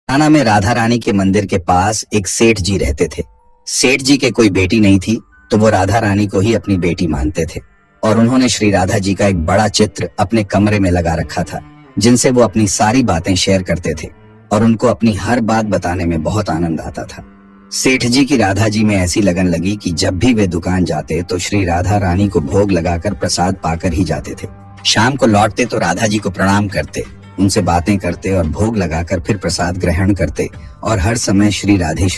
थाना में राधा रानी के मंदिर के पास एक सेठ जी रहते थे। सेठ जी के कोई बेटी नहीं थी, तो वो राधा रानी को ही अपनी बेटी मानते थे और उन्होंने श्री राधा जी का एक बड़ा चित्र अपने कमरे में लगा रखा था, जिनसे वो अपनी सारी बातें शेयर करते थे और उनको अपनी हर बात बताने में बहुत आनंद आता था। सेठ जी की राधा जी में ऐसी लगन लगी कि जब भी वे दुकान जाते तो श्री राधा रानी को भोग लगाकर प्रसाद पाकर ही जाते थे। शाम को लौटते तो राधा जी को प्रणाम करते, उनसे बातें करते और भोग लगाकर फिर प्रसाद ग्रहण करते और हर समय श्री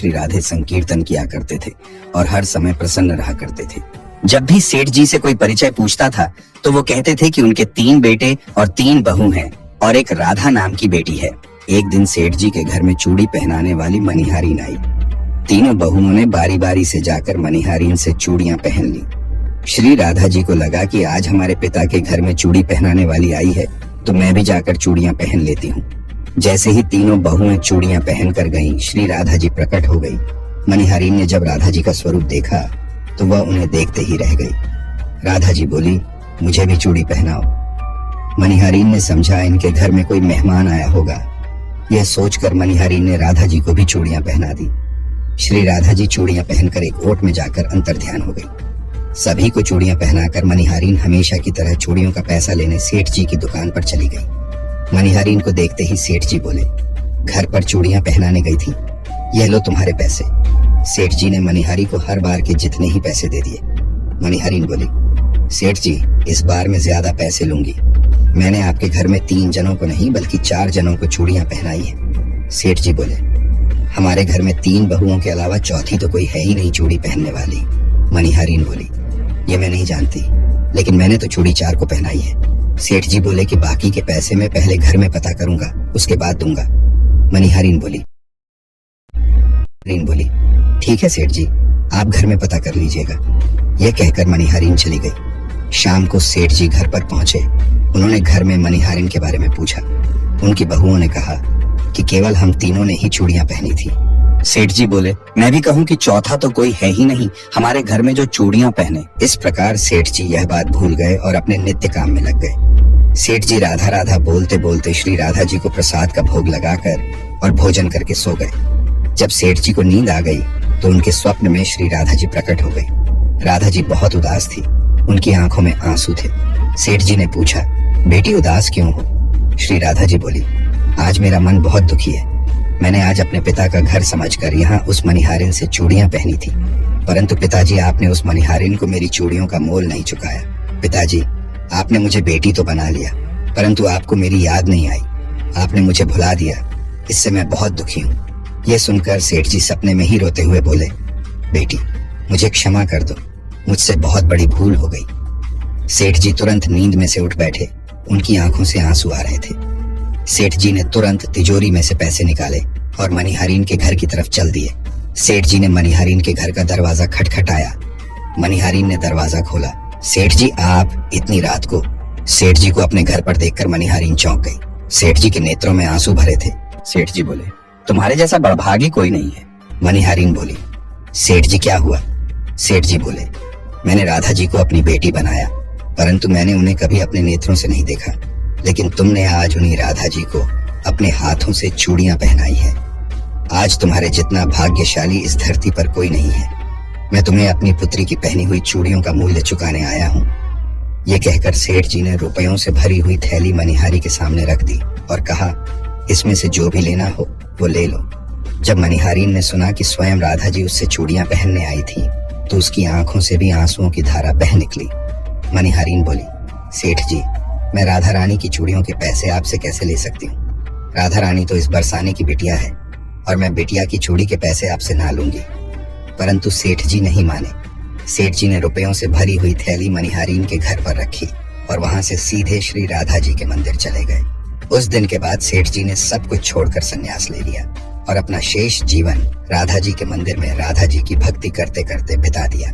राधे संकीर्तन किया करते थे और हर समय प्रसन्न रहा करते थे। जब भी सेठ जी से कोई परिचय पूछता था तो वो कहते थे कि उनके 3 बेटे और 3 बहू हैं और एक राधा नाम की बेटी है। एक दिन सेठ जी के घर में चूड़ी पहनाने वाली मनिहारीन आई। तीनों बहुओं ने बारी बारी से जाकर मनिहारीन से चूड़ियां पहन ली। श्री राधा जी को लगा कि आज हमारे पिता के घर में चूड़ी पहनाने वाली आई है तो मैं भी जाकर चूड़ियां पहन लेती हूँ। जैसे ही तीनों बहुएं चूड़ियां पहन कर गईं, श्री राधा जी प्रकट हो गई। मनिहारीन ने जब राधा जी का स्वरूप देखा तो वह उन्हें देखते ही रह गई। राधा जी बोली, मुझे भी चूड़ी पहनाओ। मनिहारीन ने समझा इनके घर में कोई मेहमान आया होगा। यह सोचकर मनिहारीन ने राधा जी को भी चूड़ियां पहना दी। श्री राधा जी चूड़ियां पहनकर एक ओट में जाकर अंतर्ध्यान हो गई। सभी को चूड़ियां पहनाकर मनिहारीन हमेशा की तरह चूड़ियों का पैसा लेने सेठ जी की दुकान पर चली गई। मनिहारीन को देखते ही सेठ जी बोले, घर पर चूड़ियां पहनाने गई थी, यह लो तुम्हारे पैसे। सेठ जी ने मनिहारी को हर बार के जितने ही पैसे दे दिए। मनिहारीन बोली, सेठ जी इस बार मैं ज्यादा पैसे लूंगी। मैंने आपके घर में 3 जनों को नहीं बल्कि 4 जनों को चूड़ियां पहनाई है। सेठ जी बोले, हमारे घर में 3 बहुओं के अलावा चौथी तो कोई है ही नहीं चूड़ी पहनने वाली। मनिहारीन बोली, ये मैं नहीं जानती, लेकिन मैंने तो चूड़ी 4 को पहनाई है। सेठ जी बोले कि बाकी के पैसे मैं पहले घर में पता करूंगा, उसके बाद दूंगा। मनिहारीन बोली, ठीक है सेठ जी, आप घर में पता कर लीजिएगा। यह कहकर मनिहारीन चली गई। शाम को सेठ जी घर पर पहुंचे। उन्होंने घर में मनिहारीन के बारे में पूछा। उनकी बहुओं ने कहा कि केवल हम तीनों ने ही चूड़ियां पहनी थी। सेठ जी बोले, मैं भी कहूँ कि चौथा तो कोई है ही नहीं हमारे घर में जो चूड़ियां पहने। इस प्रकार सेठ जी यह बात भूल गए और अपने नित्य काम में लग गए। सेठ जी राधा राधा बोलते बोलते श्री राधा जी को प्रसाद का भोग लगाकर और भोजन करके सो गए। जब सेठ जी को नींद आ गई तो उनके स्वप्न में श्री राधा जी प्रकट हो गई। राधा जी बहुत उदास थी, उनकी आंखों में आंसू थे। सेठ जी ने पूछा, बेटी उदास क्यों हो? श्री राधा जी बोली, आज मेरा मन बहुत दुखी है। मैंने आज अपने पिता का घर समझकर यहाँ उस मनिहारिन से चूड़ियां पहनी थी, परंतु पिताजी आपने उस मनिहारिन को मेरी चूड़ियों का मोल नहीं चुकाया। पिताजी, आपने मुझे बेटी तो बना लिया, परंतु आपको मेरी याद नहीं आई, आपने मुझे भुला दिया। इससे मैं बहुत दुखी हूँ। यह सुनकर सेठ जी सपने में ही रोते हुए बोले, बेटी मुझे क्षमा कर दो, मुझसे बहुत बड़ी भूल हो गई। सेठ जी तुरंत नींद में से उठ बैठे, उनकी आंखों से आंसू आ रहे थे। सेठ जी ने तुरंत तिजोरी में से पैसे निकाले और मनिहारीन के घर की तरफ चल दिए। सेठ जी ने मनिहारीन के घर का दरवाजा खटखटाया। मनिहारीन ने दरवाजा खोला। सेठ जी आप, इतनी रात को? सेठ जी को अपने घर पर देखकर मनिहारीन चौंक गई। सेठ जी के नेत्रों में आंसू भरे थे। सेठ जी बोले, तुम्हारे जैसा बड़भागी कोई नहीं है। मनिहारीन बोली, सेठ जी क्या हुआ? सेठ जी बोले, मैंने राधा जी को अपनी बेटी बनाया, परंतु मैंने उन्हें कभी अपने नेत्रों से नहीं देखा, लेकिन तुमने आज उन्हीं राधा जी को अपने हाथों से चूड़ियां पहनाई है। आज तुम्हारे जितना भाग्यशाली इस धरती पर कोई नहीं है। मैं तुम्हें अपनी पुत्री की पहनी हुई चूड़ियों का मूल्य चुकाने आया हूँ। ये कहकर सेठ जी ने रुपयों से भरी हुई थैली मनिहारी के सामने रख दी और कहा, इसमें से जो भी लेना हो वो ले लो। जब मनिहारीन ने सुना कि स्वयं राधा जी उससे चूड़ियां पहनने आई थी तो उसकी आंखों से भी आंसुओं की धारा बह निकली। मनिहारीन बोली, सेठ जी, मैं राधा रानी की चूड़ियों के पैसे आपसे कैसे ले सकती हूँ? राधा रानी तो इस बरसाने की बिटिया है और मैं बिटिया की चूड़ी के पैसे आपसे ना लूंगी। परंतु सेठ जी नहीं माने। सेठ जी ने रुपयों से भरी हुई थैली मनिहारीन के घर पर रखी और वहां से सीधे श्री राधा जी के मंदिर चले गए। उस दिन के बाद सेठ जी ने सब कुछ छोड़कर संन्यास ले लिया और अपना शेष जीवन राधा जी के मंदिर में राधा जी की भक्ति करते करते बिता दिया।